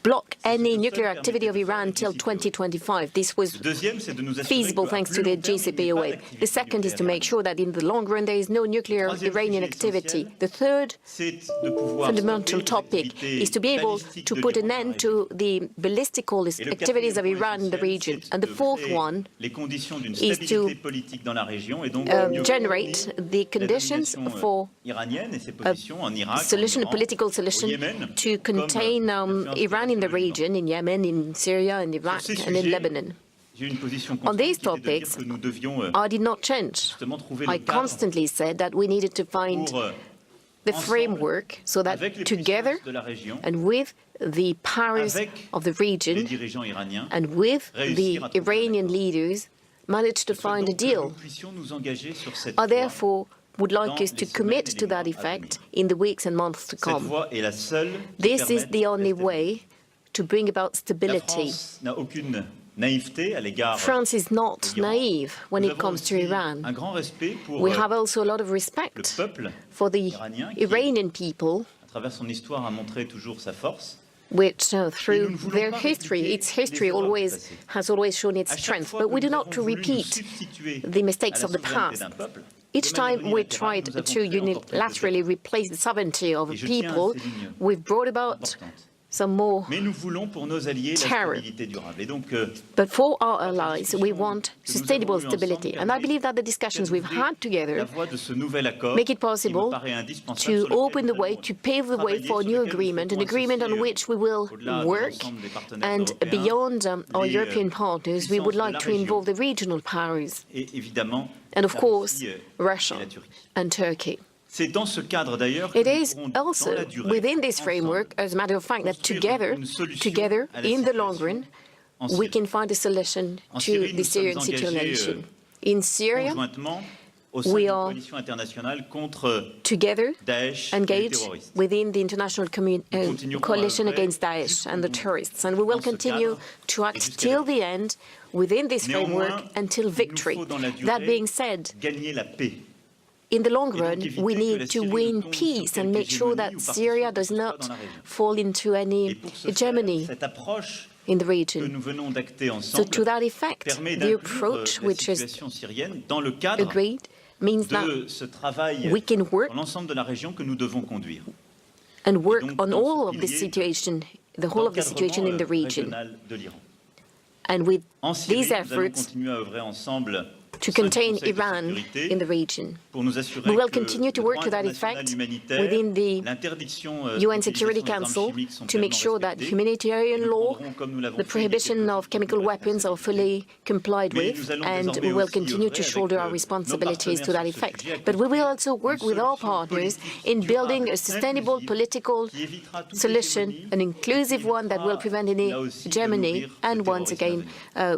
block any nuclear activity of Iran until 2025. This was feasible thanks to the JCPOA. The second is to make sure that in the long run there is no nuclear Iranian activity. The third fundamental topic is to be able to put an end to the ballistical activities of Iran in the region. And the fourth one is to generate the conditions for a solution, a political solution, to contain Iran in the region, in Yemen, in Syria, in Iraq, and in Lebanon. On these topics, I did not change. I constantly said that we needed to find the framework so that together and with the powers of the region and with the Iranian leaders managed to find a deal. I therefore would like us to commit to that effect in the weeks and months to come. This is the only way to bring about stability. France is not naive when it comes to Iran. We have also a lot of respect for the Iranian people, which through their history, its history has always shown its strength. But we do not repeat the mistakes of the past. Each time we tried to unilaterally replace the sovereignty of a people, we've brought about some more terror. But for our allies, we want sustainable stability. And I believe that the discussions we've had together make it possible to open the way, to pave the way for a new agreement, an agreement on which we will work. And beyond our European partners, we would like to involve the regional powers. And of course, Russia and Turkey. It is also within this framework, as a matter of fact, that together, in the long run, we can find a solution to the Syrian situation. In Syria, we are together engaged within the international coalition against Daesh and the terrorists, and we will continue to act till the end within this framework until victory. That being said, in the long run, we need to win peace and make sure that Syria does not fall into any hegemony in the region. So to that effect, the approach which is agreed means that we can work and work on all of the situation, the whole of the situation in the region. And with these efforts, to contain Iran in the region. We will continue to work to that effect within the UN Security Council to make sure that humanitarian law, the prohibition of chemical weapons are fully complied with, and we will continue to shoulder our responsibilities to that effect. But we will also work with our partners in building a sustainable political solution, an inclusive one that will prevent any hegemony and, once again,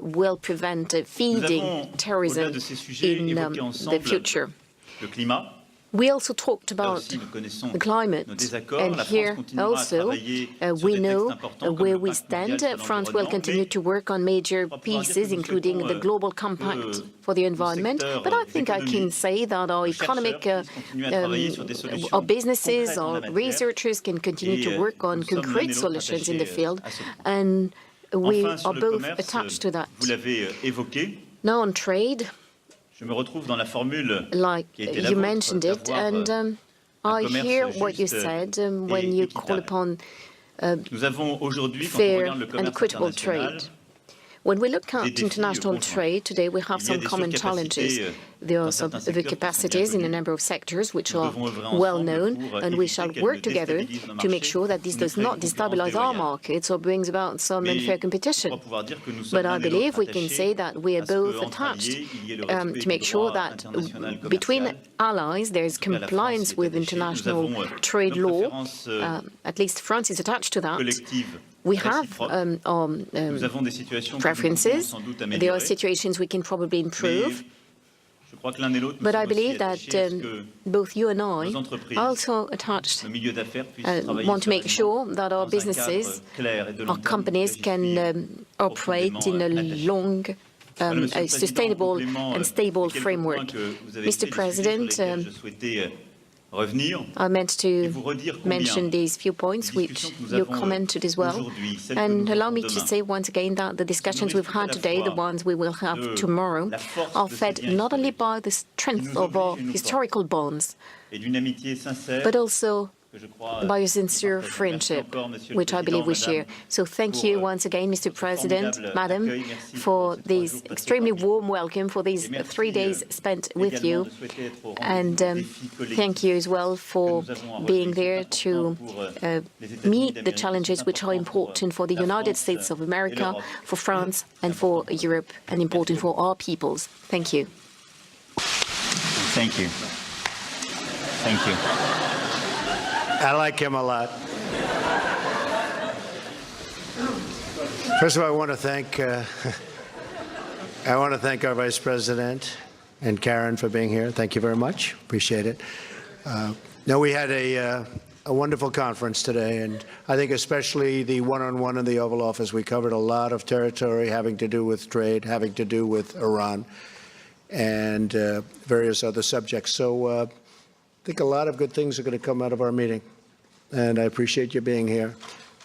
will prevent feeding terrorism in the future. We also talked about the climate, and here also we know where we stand. France will continue to work on major pieces, including the Global Compact for the environment, but I think I can say that our economic, our businesses, our researchers can continue to work on concrete solutions in the field, and we are both attached to that. Now on trade, like you mentioned it, and I hear what you said when you call upon fair and equitable trade. When we look at international trade today, we have some common challenges. There are some overcapacities in a number of sectors which are well known, and we shall work together to make sure that this does not destabilize our markets or brings about some unfair competition. But I believe we can say that we are both attached to make sure that between allies there is compliance with international trade law. At least France is attached to that. We have preferences. There are situations we can probably improve. But I believe that both you and I are also attached, want to make sure that our businesses, our companies can operate in a long, a sustainable and stable framework. Mr. President, I meant to mention these few points which you commented as well, and allow me to say once again that the discussions we've had today, the ones we will have tomorrow, are fed not only by the strength of our historical bonds, but also by a sincere friendship, which I believe we share. So thank you once again, Mr. President, Madam, for this extremely warm welcome, for these 3 days spent with you. And thank you as well for being there to meet the challenges which are important for the United States of America, for France, and for Europe, and important for our peoples. Thank you. Thank you. Thank you. I like him a lot. First of all, I want to thank our Vice President and Karen for being here. Thank you very much. Appreciate it. No, we had a wonderful conference today, and I think especially the one-on-one in the Oval Office, we covered a lot of territory having to do with trade, having to do with Iran, and various other subjects. So I think a lot of good things are going to come out of our meeting, and I appreciate you being here.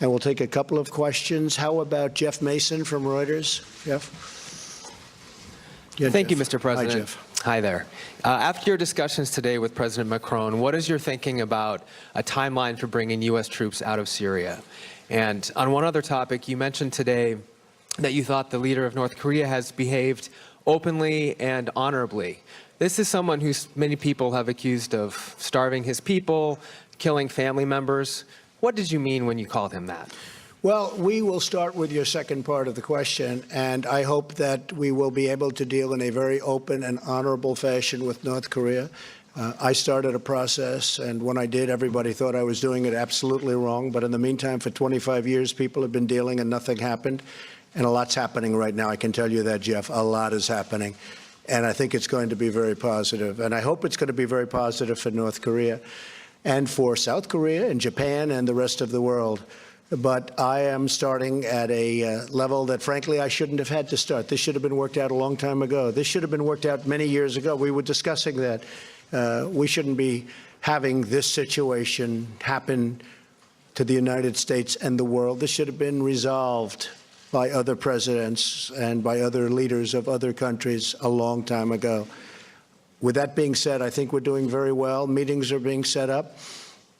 And we'll take a couple of questions. How about Jeff Mason from Reuters? Jeff? Yeah, Thank Jeff. you, Mr. President. Hi, Jeff. Hi there. After your discussions today with President Macron, what is your thinking about a timeline for bringing U.S. troops out of Syria? And on one other topic, you mentioned today that you thought the leader of North Korea has behaved openly and honorably. This is someone who many people have accused of starving his people, killing family members. What did you mean when you called him that? Well, we will start with your second part of the question, and I hope that we will be able to deal in a very open and honorable fashion with North Korea. I started a process, and when I did, everybody thought I was doing it absolutely wrong. But in the meantime, for 25 years, people have been dealing and nothing happened. And a lot's happening right now. I can tell you that, Jeff. A lot is happening. And I think it's going to be very positive. And I hope it's going to be very positive for North Korea and for South Korea and Japan and the rest of the world. But I am starting at a level that, frankly, I shouldn't have had to start. This should have been worked out a long time ago. This should have been worked out many years ago. We were discussing that. We shouldn't be having this situation happen to the United States and the world. This should have been resolved by other presidents and by other leaders of other countries a long time ago. With that being said, I think we're doing very well. Meetings are being set up,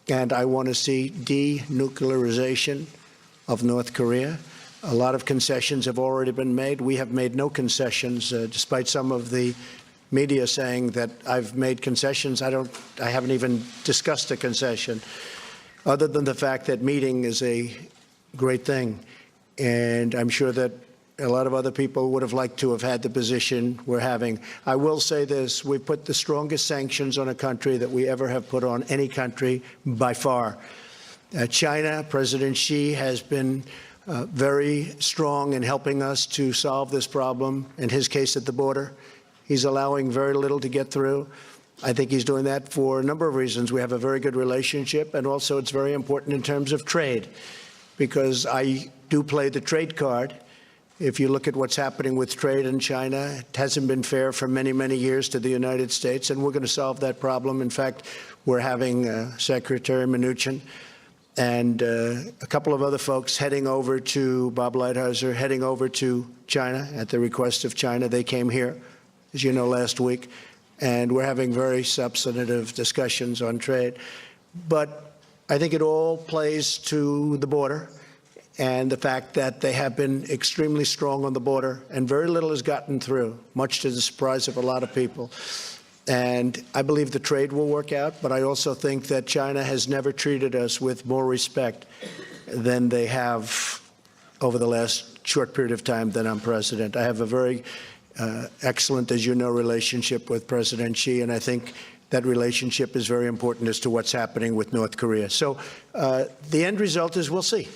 and I want to see denuclearization of North Korea. A lot of concessions have already been made. We have made no concessions, despite some of the media saying that I've made concessions. I haven't even discussed a concession, other than the fact that meeting is a great thing. And I'm sure that a lot of other people would have liked to have had the position we're having. I will say this, we put the strongest sanctions on a country that we ever have put on any country by far. China, President Xi has been very strong in helping us to solve this problem, in his case at the border. He's allowing very little to get through. I think he's doing that for a number of reasons. We have a very good relationship, and also it's very important in terms of trade, because I do play the trade card. If you look at what's happening with trade in China, it hasn't been fair for many, many years to the United States, and we're going to solve that problem. In fact, we're having Secretary Mnuchin and a couple of other folks heading over to, Bob Lighthizer, heading over to China at the request of China. They came here, as you know, last week, and we're having very substantive discussions on trade. But I think it all plays to the border and the fact that they have been extremely strong on the border, and very little has gotten through, much to the surprise of a lot of people. And I believe the trade will work out, but I also think that China has never treated us with more respect than they have over the last short period of time that I'm president. I have a very excellent, as you know, relationship with President Xi, and I think that relationship is very important as to what's happening with North Korea. So the end result is we'll see.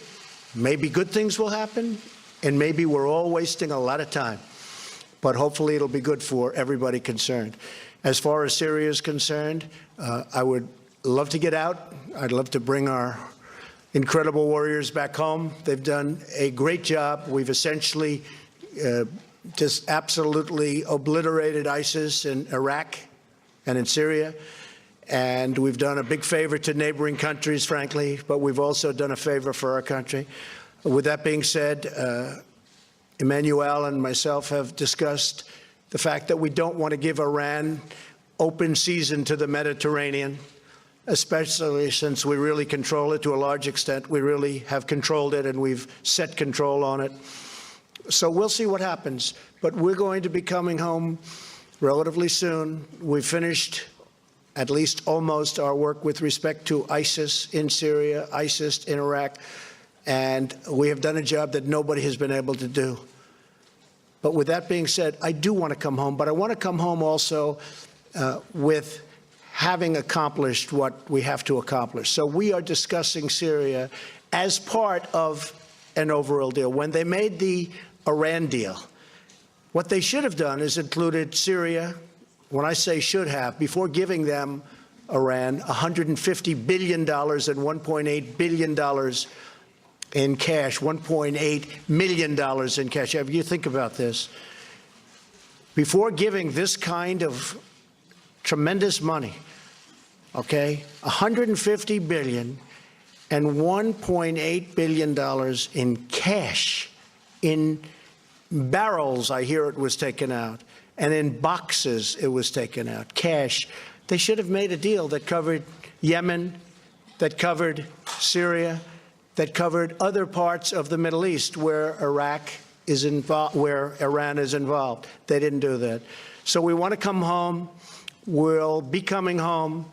Maybe good things will happen, and maybe we're all wasting a lot of time. But hopefully it'll be good for everybody concerned. As far as Syria is concerned, I would love to get out. I'd love to bring our incredible warriors back home. They've done a great job. We've essentially just absolutely obliterated ISIS in Iraq and in Syria. And we've done a big favor to neighboring countries, frankly, but we've also done a favor for our country. With that being said, Emmanuel and myself have discussed the fact that we don't want to give Iran open season to the Mediterranean, especially since we really control it to a large extent. We really have controlled it, and we've set control on it. So we'll see what happens. But we're going to be coming home relatively soon. We've finished at least almost our work with respect to ISIS in Syria, ISIS in Iraq, and we have done a job that nobody has been able to do. But with that being said, I do want to come home, but I want to come home also with having accomplished what we have to accomplish. So we are discussing Syria as part of an overall deal. When they made the Iran deal, what they should have done is included Syria. When I say should have, before giving them Iran $150 billion and $1.8 billion in cash, $1.8 million in cash. If you think about this, before giving this kind of tremendous money, okay, $150 billion and $1.8 billion in cash, in barrels, I hear it was taken out, and in boxes it was taken out, cash. They should have made a deal that covered Yemen, that covered Syria, that covered other parts of the Middle East where Iraq is involved, where Iran is involved. They didn't do that. So we want to come home. We'll be coming home,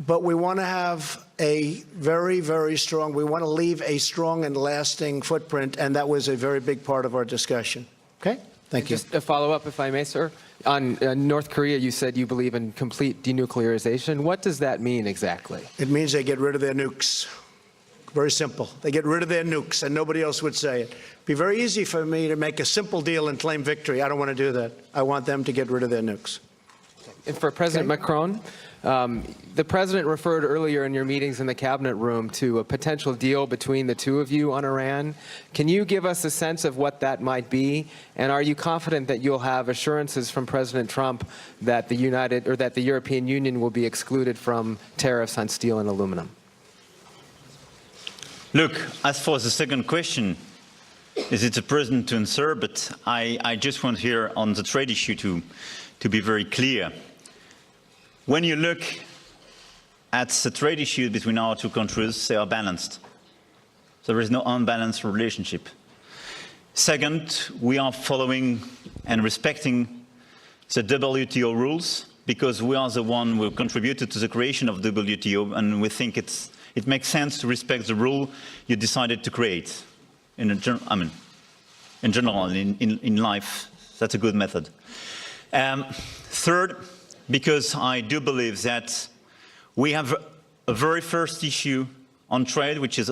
but we want to have a very, very strong, we want to leave a strong and lasting footprint, and that was a very big part of our discussion. Okay? Thank you. Just a follow-up, if I may, sir. On North Korea, you said you believe in complete denuclearization. What does that mean exactly? It means they get rid of their nukes. Very simple. They get rid of their nukes, and nobody else would say it. It'd be very easy for me to make a simple deal and claim victory. I don't want to do that. I want them to get rid of their nukes. And for President Macron, the president referred earlier in your meetings in the cabinet room to a potential deal between the two of you on Iran. Can you give us a sense of what that might be? And are you confident that you'll have assurances from President Trump that the European Union will be excluded from tariffs on steel and aluminum? Look, as for the second question, is it the president to answer? But I just want here on the trade issue to be very clear. When you look at the trade issue between our two countries, they are balanced. There is no unbalanced relationship. Second, we are following and respecting the WTO rules because we are the one who contributed to the creation of WTO, and we think it makes sense to respect the rule you decided to create. In general, in life, that's a good method. Third, because I do believe that we have a very first issue on trade, which is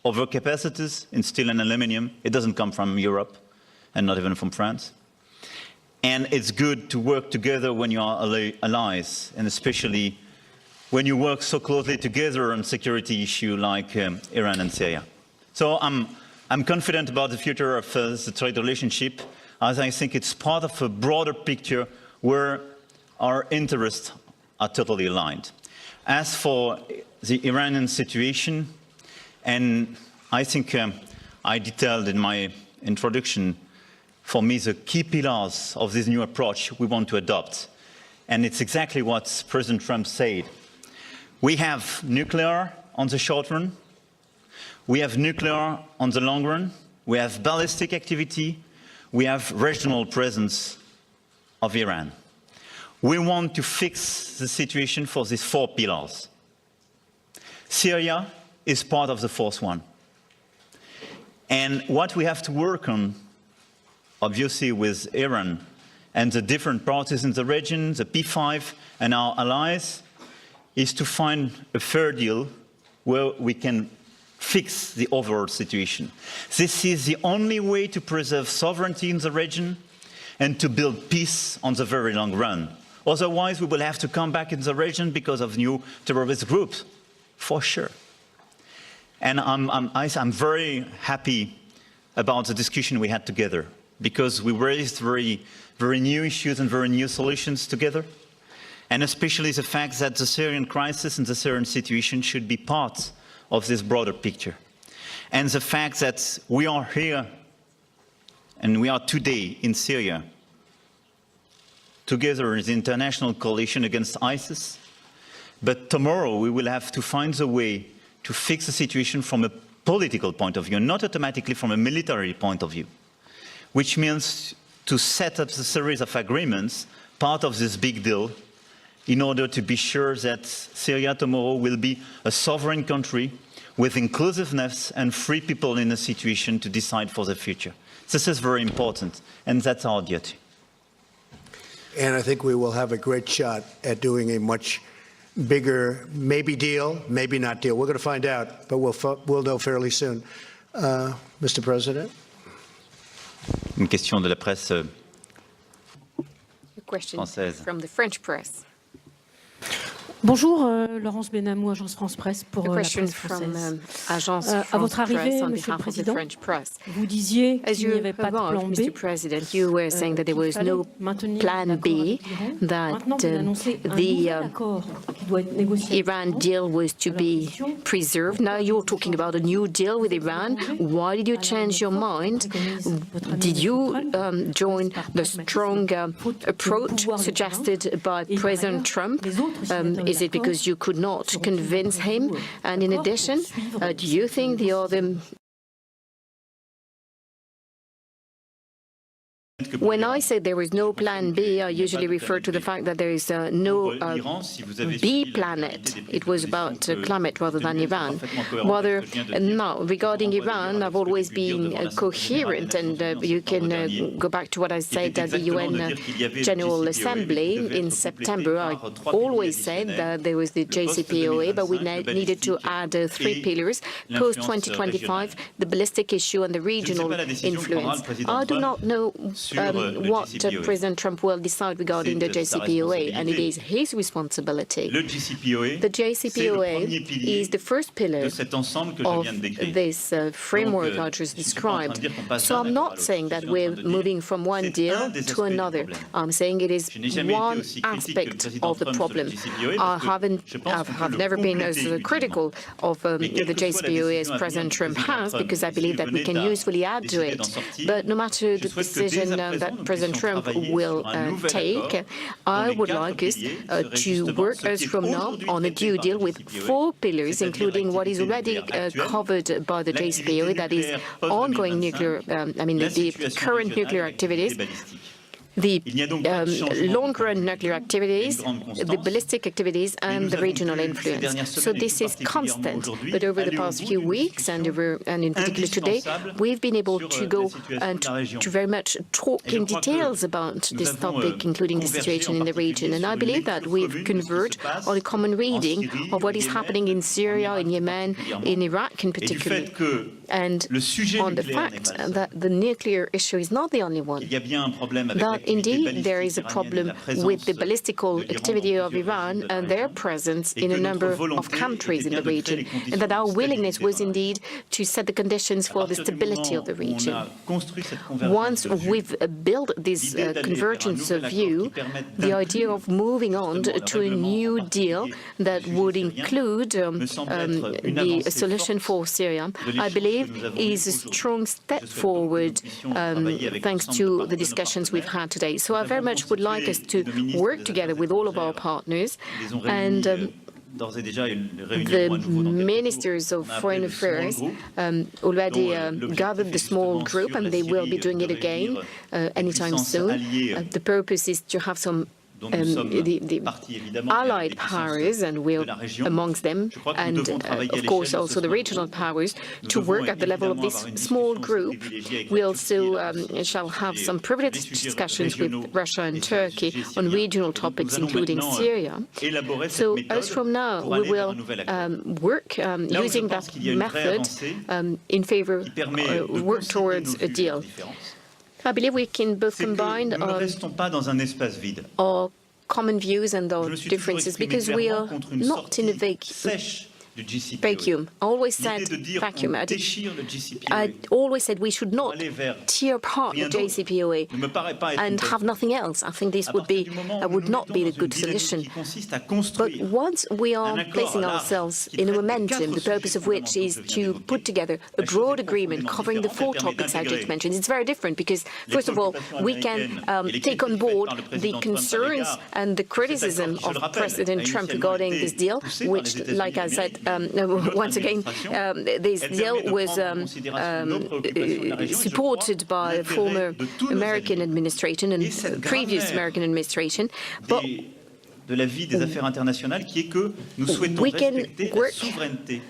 overcapacities in steel and aluminum. It doesn't come from Europe, and not even from France. And it's good to work together when you are allies, and especially when you work so closely together on security issue like Iran and Syria. So I'm confident about the future of the trade relationship, as I think it's part of a broader picture where our interests are totally aligned. As for the Iranian situation, and I think I detailed in my introduction, for me, the key pillars of this new approach we want to adopt. And it's exactly what President Trump said. We have nuclear on the short run. We have nuclear on the long run. We have ballistic activity. We have regional presence of Iran. We want to fix the situation for these four pillars. Syria is part of the fourth one. And what we have to work on, obviously with Iran and the different parties in the region, the P5 and our allies, is to find a fair deal where we can fix the overall situation. This is the only way to preserve sovereignty in the region and to build peace on the very long run. Otherwise, we will have to come back in the region because of new terrorist groups, for sure. And I'm very happy about the discussion we had together, because we raised very new issues and very new solutions together. and especially the fact that the Syrian crisis and the Syrian situation should be part of this broader picture. And the fact that we are here, and we are today in Syria, together as the international coalition against ISIS, but tomorrow we will have to find a way to fix the situation from a political point of view, not automatically from a military point of view, which means to set up a series of agreements, part of this big deal, in order to be sure that Syria tomorrow will be a sovereign country with inclusiveness and free people in a situation to decide for the future. This is very important, and that's our duty. And I think we will have a great shot at doing a much bigger, maybe deal, maybe not deal. We're going to find out, but we'll know fairly soon. Mr. President? Une question de la presse A question française. from the French press. Bonjour, Laurence Benamou, Agence France Presse pour A la question presse from française. Agence À France votre arrivée, Presse on Monsieur le behalf of the Président, French press. vous disiez As qu'il n'y you avait pas de plan arrived, B, Mr. President, you were saying that there was no plan B, that Maintenant, vous annoncez un the nouvel accord qui doit être négocié. Iran deal was to be preserved. Now you're talking about a new deal with Iran. Why did you change your mind? Did you join the strong approach suggested by President Trump? Is it because you could not convince him? And in addition, do you think the other... When I say there is no plan B, I usually refer to the fact that there is no B planet. It was about climate rather than Iran. Now, regarding Iran, I've always been coherent, and you can go back to what I said at the UN General Assembly in September. I always said that there was the JCPOA, but we needed to add 3 pillars, post-2025, the ballistic issue and the regional influence. I do not know what President Trump will decide regarding the JCPOA, and it is his responsibility. The JCPOA is the first pillar of this framework I just described. So I'm not saying that we're moving from one deal to another. I'm saying it is one aspect of the problem. I've never been as critical of the JCPOA as President Trump has, because I believe that we can usefully add to it. But no matter the decision that President Trump will take, I would like us to work as from now on a new deal with 4 pillars, including what is already covered by the JCPOA, that is ongoing nuclear, the current nuclear activities, the long-run nuclear activities, the ballistic activities, and the regional influence. So this is constant. But over the past few weeks, and in particular today, we've been able to go and to very much talk in details about this topic, including the situation in the region. And I believe that we've converged on a common reading of what is happening in Syria, in Yemen, in Iraq in particular, and on the fact that the nuclear issue is not the only one. That indeed there is a problem with the ballistical activity of Iran and their presence in a number of countries in the region, and that our willingness was indeed to set the conditions for the stability of the region. Once we've built this convergence of view, the idea of moving on to a new deal that would include the solution for Syria, I believe is a strong step forward thanks to the discussions we've had today. So I very much would like us to work together with all of our partners, and the ministers of foreign affairs already gathered the small group, and they will be doing it again anytime soon. The purpose is to have some the allied powers, and we're amongst them, and of course also the regional powers, to work at the level of this small group. We also shall have some privileged discussions with Russia and Turkey on regional topics, including Syria. So as from now, we will work using that method in favor, work towards a deal. I believe we can both combine our common views and our differences, because we are not in a vacuum. I always said vacuum. I always said we should not tear apart the JCPOA and have nothing else. I think this would not be the good solution. But once we are placing ourselves in a momentum, the purpose of which is to put together a broad agreement covering the 4 topics I just mentioned, it's very different because, first of all, we can take on board the concerns and the criticism of President Trump regarding this deal, which, like I said, once again, this deal was supported by the former American administration and previous American administration. But de la vie des affaires internationales, qui est que nous souhaitons respecter la souveraineté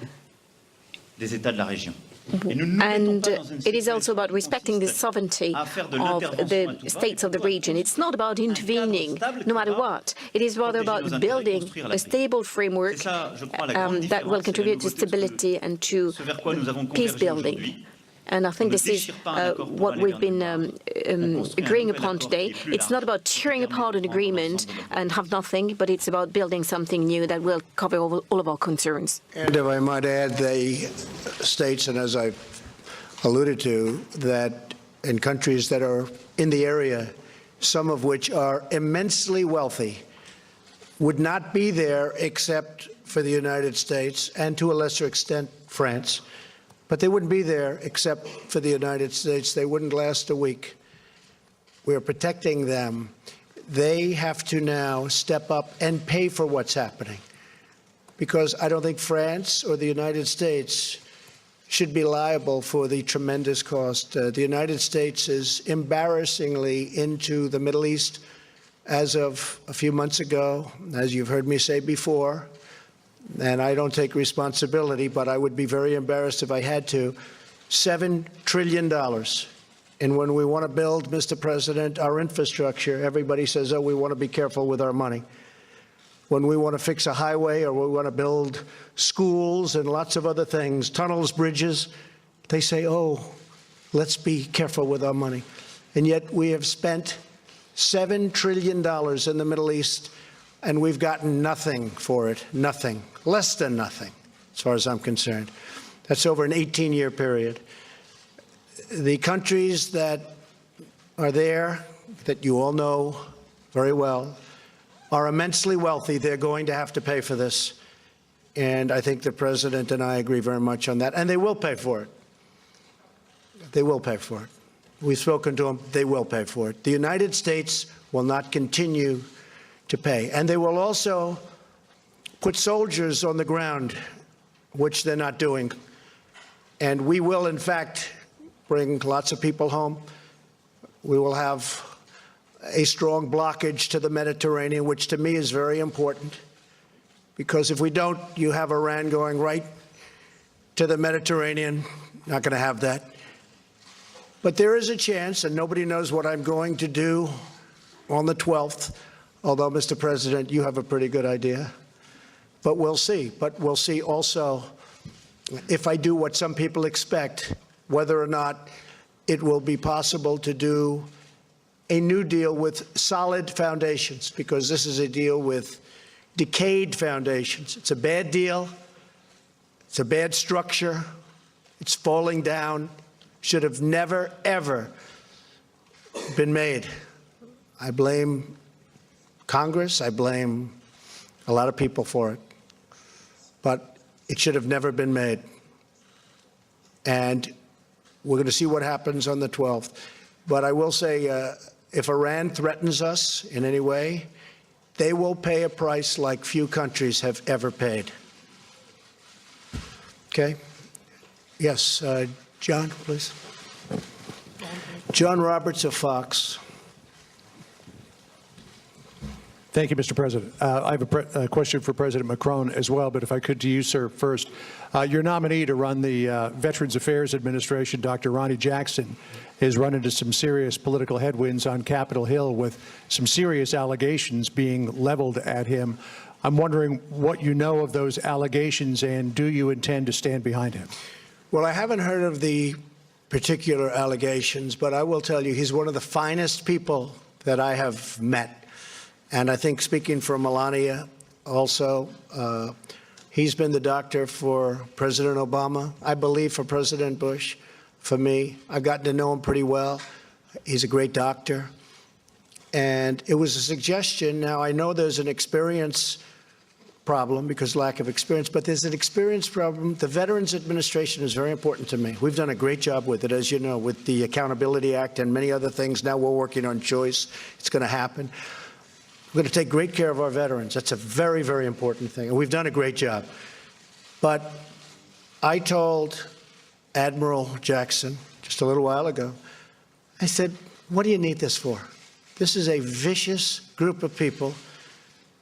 des États de la région. And it is also about respecting the sovereignty of the states of the region. It's not about intervening, no matter what. It is rather about building a stable framework that will contribute to stability and to peace building. And I think this is what we've been agreeing upon today. It's not about tearing apart an agreement and have nothing, but it's about building something new that will cover all of our concerns. And if I might add, the states, and as I alluded to, that in countries that are in the area, some of which are immensely wealthy, would not be there except for the United States and, to a lesser extent, France. But they wouldn't be there except for the United States. They wouldn't last a week. We're protecting them. They have to now step up and pay for what's happening, because I don't think France or the United States should be liable for the tremendous cost. The United States is embarrassingly into the Middle East as of a few months ago, as you've heard me say before. And I don't take responsibility, but I would be very embarrassed if I had to. $7 trillion. And when we want to build, Mr. President, our infrastructure, everybody says, oh, we want to be careful with our money. When we want to fix a highway or we want to build schools and lots of other things, tunnels, bridges, they say, oh, let's be careful with our money. And yet we have spent $7 trillion in the Middle East, and we've gotten nothing for it, nothing, less than nothing, as far as I'm concerned. That's over an 18-year period. The countries that are there, that you all know very well, are immensely wealthy. They're going to have to pay for this. And I think the President and I agree very much on that. And they will pay for it. They will pay for it. We've spoken to them. They will pay for it. The United States will not continue to pay. And they will also put soldiers on the ground, which they're not doing. And we will, in fact, bring lots of people home. We will have a strong blockage to the Mediterranean, which to me is very important. Because if we don't, you have Iran going right to the Mediterranean. Not going to have that. But there is a chance, and nobody knows what I'm going to do on the 12th, although, Mr. President, you have a pretty good idea. But we'll see. But we'll see also if I do what some people expect, whether or not it will be possible to do a new deal with solid foundations, because this is a deal with decayed foundations. It's a bad deal. It's a bad structure. It's falling down. Should have never, ever been made. I blame Congress. I blame a lot of people for it. But it should have never been made. And we're going to see what happens on the 12th. But I will say, if Iran threatens us in any way, they will pay a price like few countries have ever paid. Okay? Yes, John, please. John Roberts of Fox. Thank you, Mr. President. I have a question for President Macron as well, but if I could to you, sir, first. Your nominee to run the Veterans Affairs Administration, Dr. Ronnie Jackson, has run into some serious political headwinds on Capitol Hill with some serious allegations being leveled at him. I'm wondering what you know of those allegations, and do you intend to stand behind him? Well, I haven't heard of the particular allegations, but I will tell you he's one of the finest people that I have met. And I think, speaking for Melania also, He's been the doctor for President Obama, I believe for President Bush, for me. I've gotten to know him pretty well. He's a great doctor. And it was a suggestion. Now, I know there's an experience problem because lack of experience, but there's an experience problem. The Veterans Administration is very important to me. We've done a great job with it, as you know, with the Accountability Act and many other things. Now we're working on choice. It's going to happen. We're going to take great care of our veterans. That's a very, very important thing. And we've done a great job. But I told Admiral Jackson just a little while ago, I said, what do you need this for? This is a vicious group of people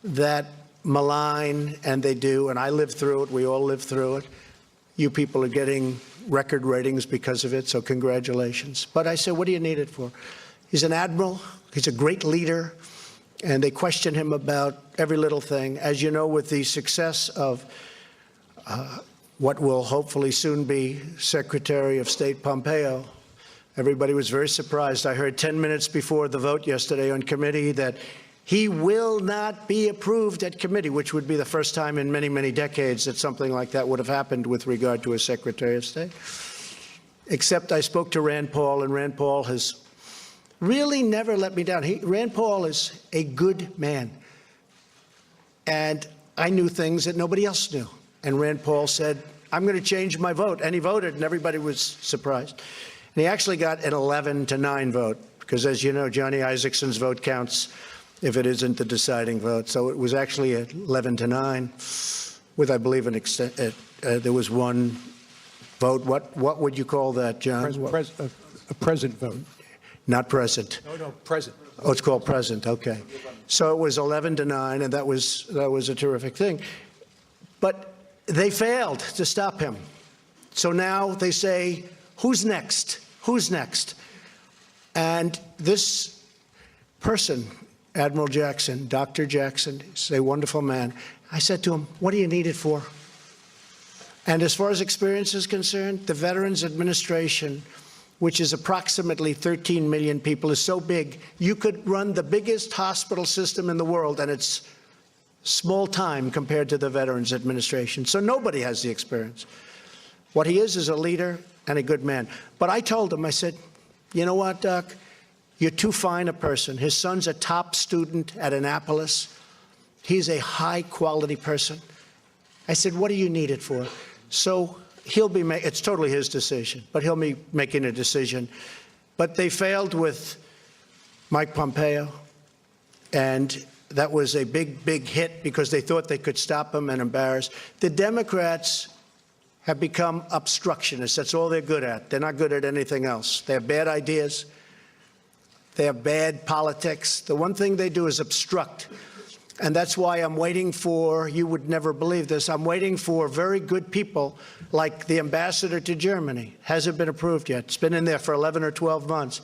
that malign, and they do, and I lived through it. We all lived through it. You people are getting record ratings because of it, so congratulations. But I said, what do you need it for? He's an admiral. He's a great leader, and they question him about every little thing. As you know, with the success of what will hopefully soon be Secretary of State Pompeo, everybody was very surprised. I heard 10 minutes before the vote yesterday on committee that he will not be approved at committee, which would be the first time in many, many decades that something like that would have happened with regard to a Secretary of State. Except I spoke to Rand Paul, and Rand Paul has really never let me down. Rand Paul is a good man. And I knew things that nobody else knew. And Rand Paul said, I'm going to change my vote. And he voted, and everybody was surprised. And he actually got an 11-9 vote, because as you know, Johnny Isaacson vote counts if it isn't the deciding vote. So it was actually 11-9 with, I believe, there was one vote. What would you call that, John? A present vote. Not present. No, present. Oh, it's called present. Okay. So it was 11-9, and that was a terrific thing. But they failed to stop him. So now they say, who's next? Who's next? And this person, Admiral Jackson, Dr. Jackson, is a wonderful man. I said to him, what do you need it for? And as far as experience is concerned, the Veterans Administration, which is approximately 13 million people, is so big, you could run the biggest hospital system in the world, and it's small time compared to the Veterans Administration. So nobody has the experience. What he is a leader and a good man. But I told him, I said, you know what, Doc? You're too fine a person. His son's a top student at Annapolis. He's a high-quality person. I said, what do you need it for? So he'll be it's totally his decision, but he'll be making a decision. But they failed with Mike Pompeo, and that was a big, big hit because they thought they could stop him and embarrass. The Democrats have become obstructionists. That's all they're good at. They're not good at anything else. They have bad ideas. They have bad politics. The one thing they do is obstruct. And that's why I'm waiting for, you would never believe this, I'm waiting for very good people like the ambassador to Germany. Hasn't been approved yet. It's been in there for 11 or 12 months.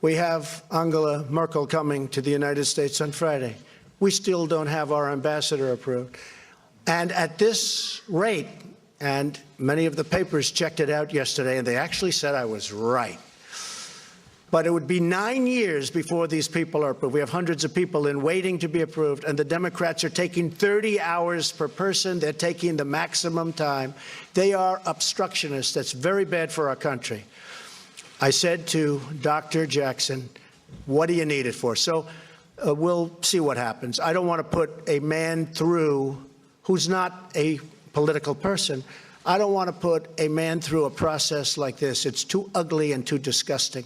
We have Angela Merkel coming to the United States on Friday. We still don't have our ambassador approved. And at this rate, and many of the papers checked it out yesterday, and they actually said I was right. But it would be 9 years before these people are approved. We have hundreds of people in waiting to be approved, and the Democrats are taking 30 hours per person. They're taking the maximum time. They are obstructionists. That's very bad for our country. I said to Dr. Jackson, what do you need it for? So we'll see what happens. I don't want to put a man through who's not a political person. I don't want to put a man through a process like this. It's too ugly and too disgusting.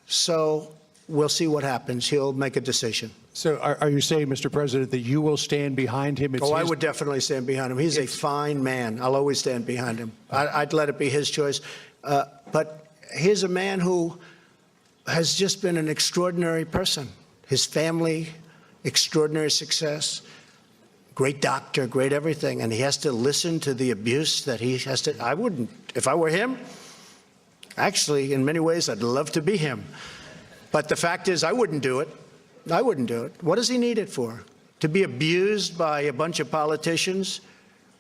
So we'll see what happens. He'll make a decision. So are you saying, Mr. President, that you will stand behind him? I would definitely stand behind him. He's a fine man. I'll always stand behind him. I'd let it be his choice. But here's a man who has just been an extraordinary person. His family, extraordinary success, great doctor, great everything. And he has to listen to the abuse that he has to. I wouldn't, if I were him. Actually, in many ways, I'd love to be him. But the fact is, I wouldn't do it. I wouldn't do it. What does he need it for? To be abused by a bunch of politicians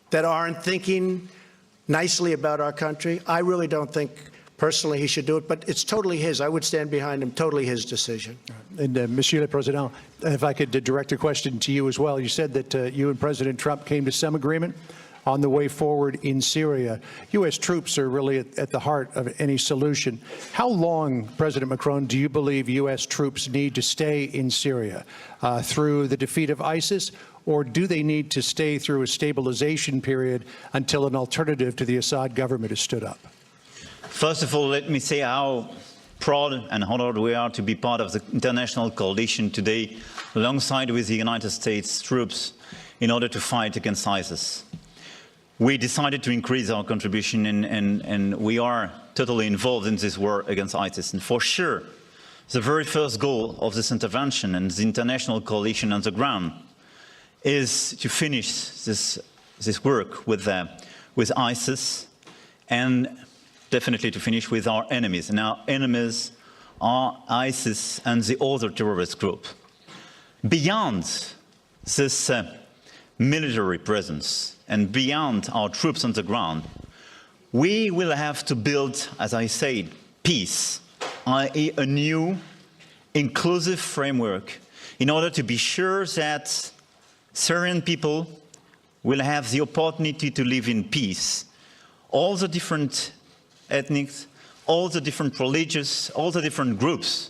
that aren't thinking nicely about our country? I really don't think Personally, he should do it, but it's totally his. I would stand behind him, totally his decision. And Monsieur le Président, if I could direct a question to you as well. You said that you and President Trump came to some agreement on the way forward in Syria. U.S. troops are really at the heart of any solution. How long, President Macron, do you believe U.S. troops need to stay in Syria? Through the defeat of ISIS, or do they need to stay through a stabilization period until an alternative to the Assad government has stood up? First of all, let me say how proud and honored we are to be part of the international coalition today, alongside with the United States troops, in order to fight against ISIS. We decided to increase our contribution, and we are totally involved in this war against ISIS. And for sure, the very first goal of this intervention and the international coalition on the ground is to finish this work with ISIS, and definitely to finish with our enemies. And our enemies are ISIS and the other terrorist group. Beyond this military presence and beyond our troops on the ground, we will have to build, as I said, peace, i.e. a new inclusive framework, in order to be sure that Syrian people will have the opportunity to live in peace. All the different ethnics, all the different religious, all the different groups,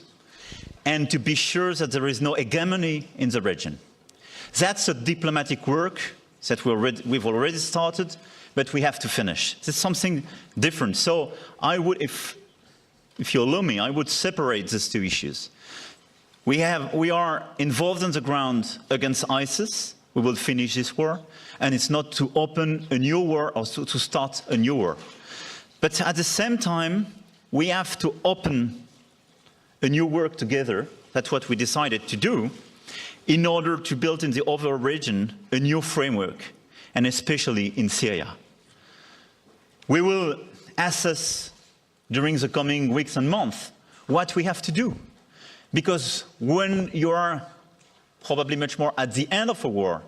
and to be sure that there is no hegemony in the region. That's a diplomatic work that we've already started, but we have to finish. It's something different. So I would, if you allow me, I would separate these two issues. We are involved on the ground against ISIS. We will finish this war, and it's not to open a new war or to start a new war. But at the same time, we have to open a new work together. That's what we decided to do, in order to build in the overall region a new framework, and especially in Syria. We will assess during the coming weeks and months what we have to do. Because when you are probably much more at the end of a war,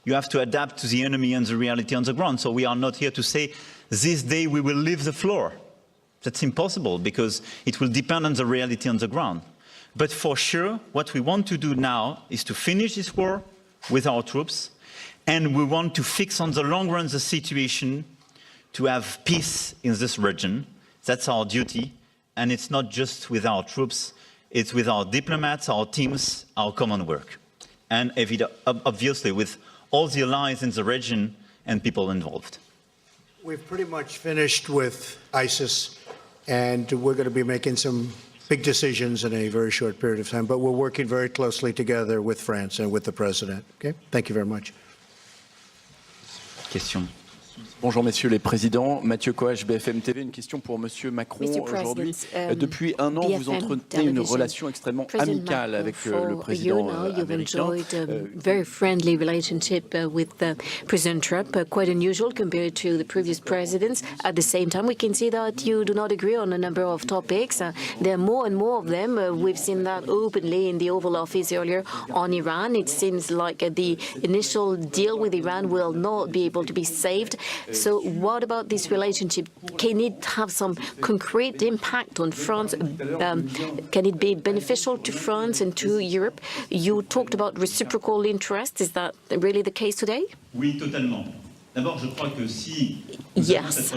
you have to adapt to the enemy and the reality on the ground. So we are not here to say, this day we will leave the floor. That's impossible, because it will depend on the reality on the ground. But for sure, what we want to do now is to finish this war with our troops, and we want to fix on the long run the situation to have peace in this region. That's our duty, and it's not just with our troops, it's with our diplomats, our teams, our common work, and obviously with all the allies in the region and people involved. We've pretty much finished with ISIS, and we're going to be making some big decisions in a very short period of time, but we're working very closely together with France and with the President. Okay? Thank you very much. Question. Bonjour messieurs les présidents, Mathieu Coach, BFM TV, une question pour monsieur Macron aujourd'hui. Depuis un an, vous entretenez une relation extrêmement amicale avec le président américain. You've enjoyed a very friendly relationship with President Trump, quite unusual compared to the previous presidents. At the same time, we can see that you do not agree on a number of topics. There are more and more of them. We've seen that openly in the Oval Office earlier on Iran. It seems like the initial deal with Iran will not be able to be saved. So what about this relationship? Can it have some concrete impact on France? Can it be beneficial to France and to Europe? You talked about reciprocal interest. Is that really the case today? Oui, totalement. D'abord, je crois que si Yes,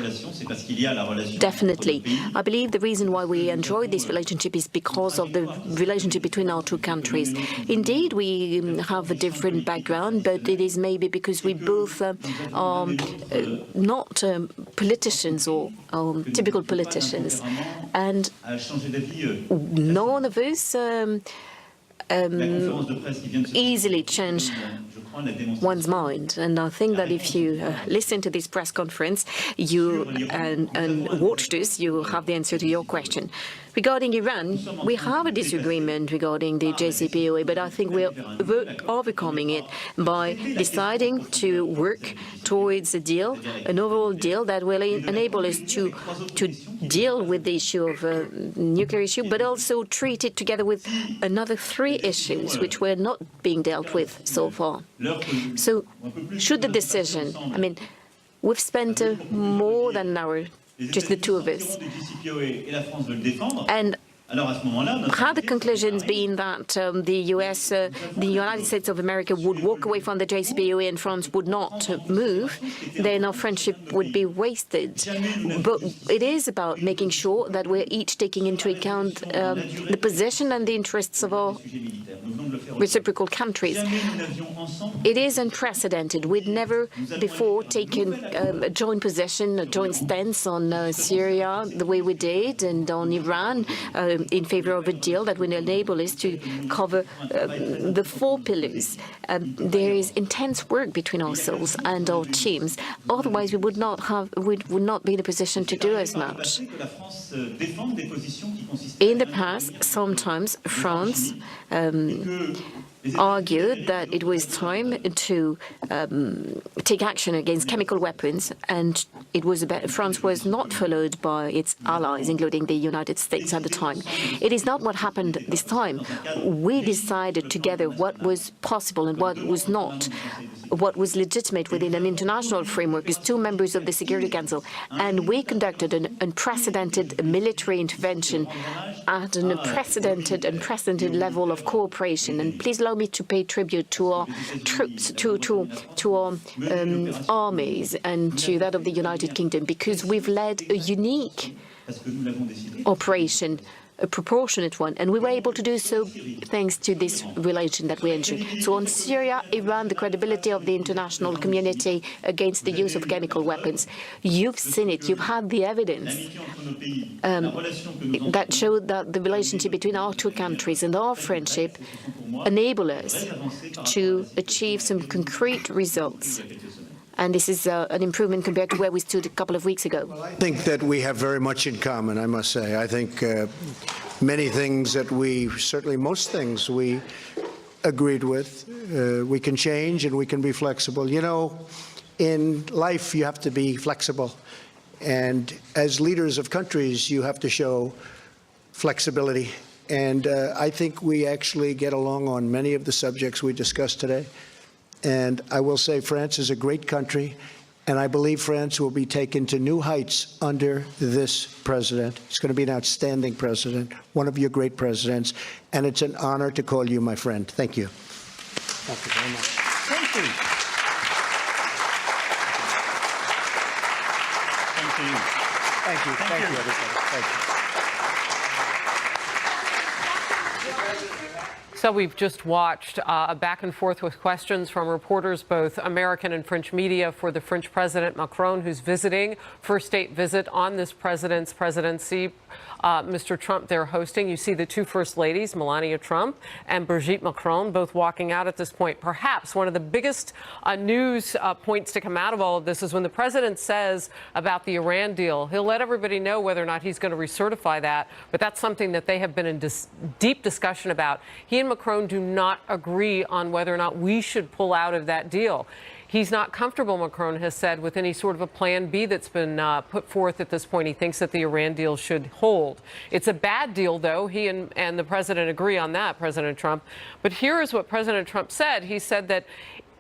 definitely. I believe the reason why we enjoy this relationship is because of the relationship between our two countries. Indeed, we have a different background, but it is maybe because we both are not politicians or typical politicians. And none of us easily change one's mind. And I think that if you listen to this press conference and watch this, you will have the answer to your question. Regarding Iran, we have a disagreement regarding the JCPOA, but I think we're overcoming it by deciding to work towards a deal, an overall deal that will enable us to deal with the issue of nuclear issue, but also treat it together with another 3 issues which were not being dealt with so far. So, should the decision, we've spent more than an hour just the two of us. And had the conclusions been that the United States of America would walk away from the JCPOA and France would not move, then our friendship would be wasted. But it is about making sure that we're each taking into account the position and the interests of our reciprocal countries. It is unprecedented. We'd never before taken a joint position, a joint stance on Syria the way we did, and on Iran, in favor of a deal that will enable us to cover the four pillars. There is intense work between ourselves and our teams. Otherwise, we would not be in a position to do as much. In the past, sometimes France argued that it was time to take action against chemical weapons, and France was not followed by its allies, including the United States at the time. It is not what happened this time. We decided together what was possible and what was not, what was legitimate within an international framework as two members of the Security Council, and we conducted an unprecedented military intervention at an unprecedented level of cooperation. And please allow me to pay tribute to our troops, to our armies, and to that of the United Kingdom, because we've led a unique operation, a proportionate one, and we were able to do so thanks to this relation that we enjoy. So on Syria, Iran, the credibility of the international community against the use of chemical weapons, you've seen it, you've had the evidence that showed that the relationship between our two countries and our friendship enable us to achieve some concrete results. And this is an improvement compared to where we stood a couple of weeks ago. I think that we have very much in common, I must say. I think many things that certainly most things we agreed with. We can change and we can be flexible. You know, in life you have to be flexible. And as leaders of countries, you have to show flexibility. And I think we actually get along on many of the subjects we discussed today. And I will say France is a great country, and I believe France will be taken to new heights under this president. He's going to be an outstanding president, one of your great presidents, and it's an honor to call you my friend. Thank you. Thank you very much. Thank you. Thank you. Thank you. Thank you, everybody. Thank you. So we've just watched a back and forth with questions from reporters, both American and French media, for the French President Macron, who's visiting, first state visit on this president's presidency. Mr. Trump there hosting. You see the two first ladies, Melania Trump and Brigitte Macron, both walking out at this point. Perhaps one of the biggest news points to come out of all of this is when the president says about the Iran deal, he'll let everybody know whether or not he's going to recertify that. But that's something that they have been in deep discussion about. He and Macron do not agree on whether or not we should pull out of that deal. He's not comfortable, Macron has said, with any sort of a plan B that's been put forth at this point. He thinks that the Iran deal should hold. It's a bad deal, though. He and the president agree on that, President Trump. But here is what President Trump said. He said that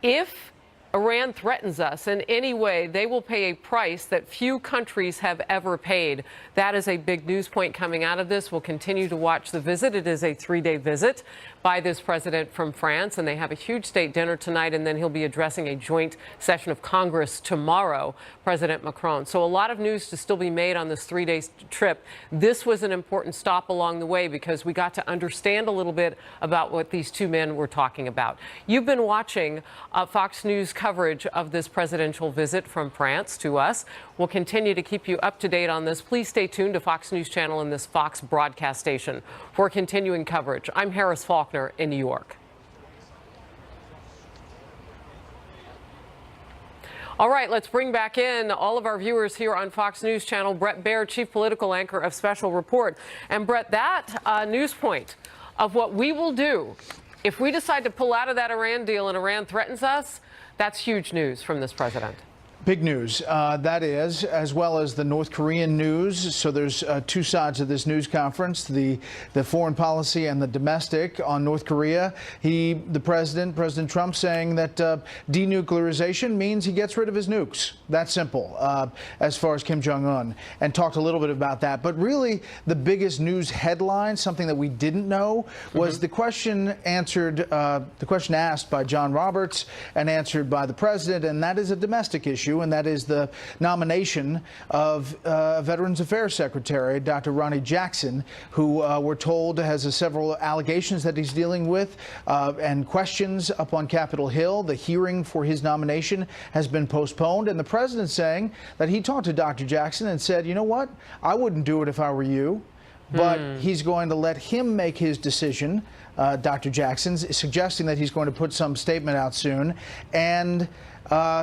if Iran threatens us in any way, they will pay a price that few countries have ever paid. That is a big news point coming out of this. We'll continue to watch the visit. It is a 3-day visit by this president from France, and they have a huge state dinner tonight, and then he'll be addressing a joint session of Congress tomorrow, President Macron. So a lot of news to still be made on this 3-day trip. This was an important stop along the way because we got to understand a little bit about what these two men were talking about. You've been watching Fox News coverage of this presidential visit from France to us. We'll continue to keep you up to date on this. Please stay tuned to Fox News Channel and this Fox broadcast station for continuing coverage. I'm Harris Faulkner in New York. All right, let's bring back in all of our viewers here on Fox News Channel. Brett Baer, chief political anchor of Special Report. And Brett, that news point of what we will do if we decide to pull out of that Iran deal and Iran threatens us, that's huge news from this president. Big news, that is, as well as the North Korean news. So there's two sides of this news conference, the foreign policy and the domestic on North Korea. President Trump, saying that denuclearization means he gets rid of his nukes. That's simple, as far as Kim Jong-un, and talked a little bit about that. But really, the biggest news headline, something that we didn't know, was the question asked by John Roberts and answered by the president, and that is a domestic issue. And that is the nomination of Veterans Affairs Secretary, Dr. Ronny Jackson, who we're told has several allegations that he's dealing with and questions up on Capitol Hill. The hearing for his nomination has been postponed, and the president saying that he talked to Dr. Jackson and said, you know what, I wouldn't do it if I were you. But he's going to let him make his decision. Dr. Jackson's suggesting that he's going to put some statement out soon, and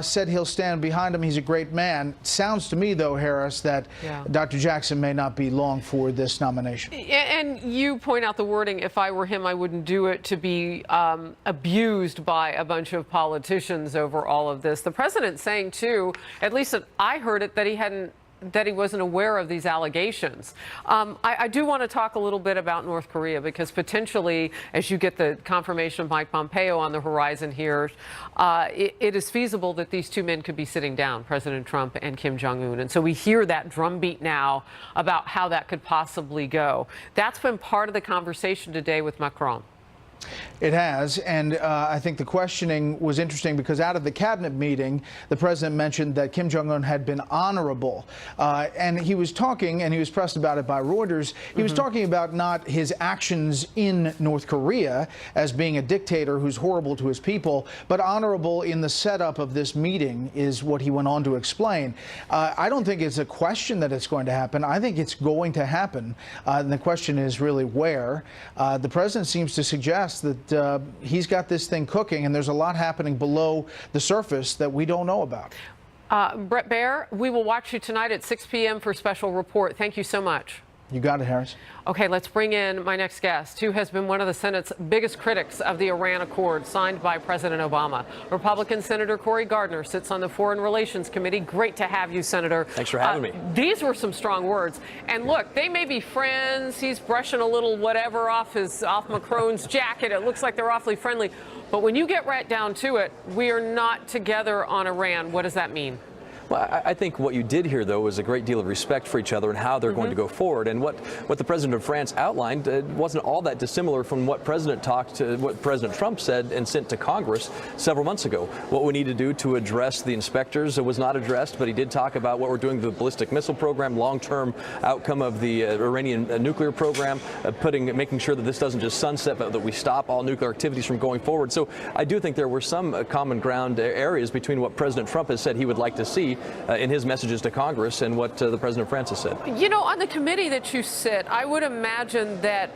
said he'll stand behind him. He's a great man. Sounds to me, though, Harris, that Dr. Jackson may not be long for this nomination. And you point out the wording, if I were him, I wouldn't do it, to be abused by a bunch of politicians over all of this. The president's saying, too, at least I heard it, that he wasn't aware of these allegations. I do want to talk a little bit about North Korea, because potentially, as you get the confirmation of Mike Pompeo on the horizon here, it is feasible that these two men could be sitting down, President Trump and Kim Jong-un. And so we hear that drumbeat now about how that could possibly go. That's been part of the conversation today with Macron. It has, and I think the questioning was interesting because out of the cabinet meeting, the president mentioned that Kim Jong-un had been honorable. And he was talking, and he was pressed about it by Reuters, he was talking about not his actions in North Korea as being a dictator who's horrible to his people, but honorable in the setup of this meeting is what he went on to explain. I don't think it's a question that it's going to happen. I think it's going to happen. And the question is really where. The president seems to suggest that he's got this thing cooking, and there's a lot happening below the surface that we don't know about. Brett Baer, we will watch you tonight at 6 p.m. for Special Report. Thank you so much. You got it, Harris. Okay, let's bring in my next guest, who has been one of the Senate's biggest critics of the Iran Accord signed by President Obama. Republican Senator Cory Gardner sits on the Foreign Relations Committee. Great to have you, Senator. Thanks for having me. These were some strong words. And look, they may be friends. He's brushing a little whatever off Macron's jacket. It looks like they're awfully friendly. But when you get right down to it, we are not together on Iran. What does that mean? Well, I think what you did here, though, was a great deal of respect for each other and how they're going to go forward. And what the president of France outlined wasn't all that dissimilar from what President Trump said and sent to Congress several months ago. What we need to do to address the inspectors was not addressed, but he did talk about what we're doing with the ballistic missile program, long-term outcome of the Iranian nuclear program, making sure that this doesn't just sunset, but that we stop all nuclear activities from going forward. So I do think there were some common ground areas between what President Trump has said he would like to see in his messages to Congress and what the President of France has said. You know, on the committee that you sit, I would imagine that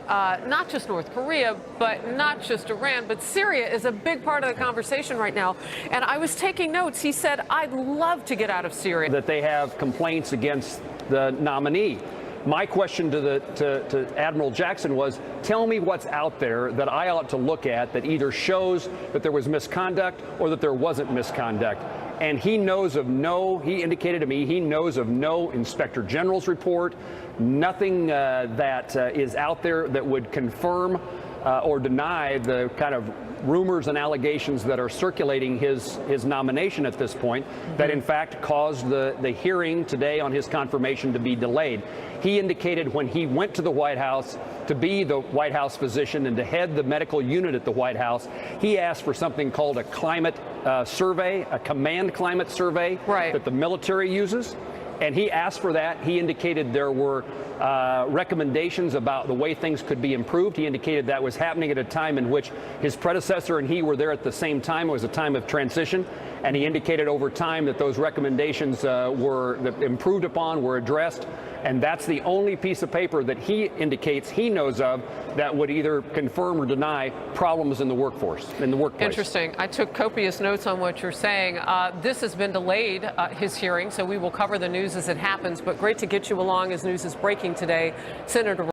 not just North Korea, but not just Iran, but Syria is a big part of the conversation right now. And I was taking notes. He said, I'd love to get out of Syria. That they have complaints against the nominee. My question to Admiral Jackson was, tell me what's out there that I ought to look at that either shows that there was misconduct or that there wasn't misconduct. And he knows of he indicated to me, he knows of no Inspector General's report, nothing that is out there that would confirm or deny the kind of rumors and allegations that are circulating his nomination at this point, that in fact caused the hearing today on his confirmation to be delayed. He indicated when he went to the White House to be the White House physician and to head the medical unit at the White House, he asked for something called a climate survey, a command climate survey that the military uses. And he asked for that. He indicated there were recommendations about the way things could be improved. He indicated that was happening at a time in which his predecessor and he were there at the same time. It was a time of transition. And he indicated over time that those recommendations were improved upon, were addressed. And that's the only piece of paper that he indicates he knows of that would either confirm or deny problems in the workforce, in the workplace. Interesting. I took copious notes on what you're saying. This has been delayed, his hearing, so we will cover the news as it happens. But great to get you along as news is breaking today. Senator